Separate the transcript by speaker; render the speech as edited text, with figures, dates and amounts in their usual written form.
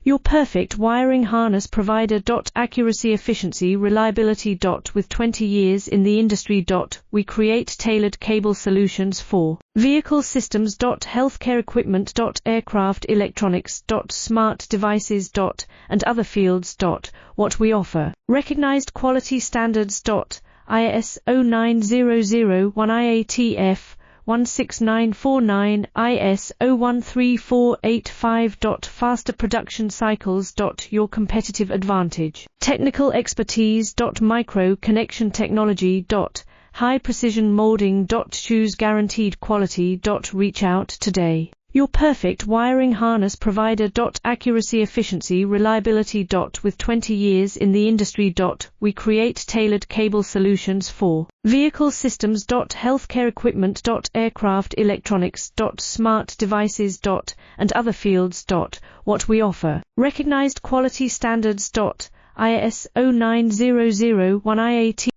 Speaker 1: Your perfect wiring harness provider. Accuracy, efficiency, reliability. With 20 years in the industry. We create tailored cable solutions for vehicle systems. Healthcare equipment. Aircraft electronics. Smart devices. And other fields. What we offer. Recognized quality standards. ISO 9001 IATF 16949 ISO 13485. Faster production cycles. Your competitive advantage. Technical expertise. Micro-coaxial technology. High precision molding. Choose guaranteed quality. Reach out today. Your perfect wiring harness provider. Accuracy, efficiency, reliability. With 20 years in the industry. We create tailored cable solutions for vehicle systems. Healthcare equipment. Aircraft electronics. Smart devices. And other fields. What we offer. Recognized quality standards. ISO 9001 IAT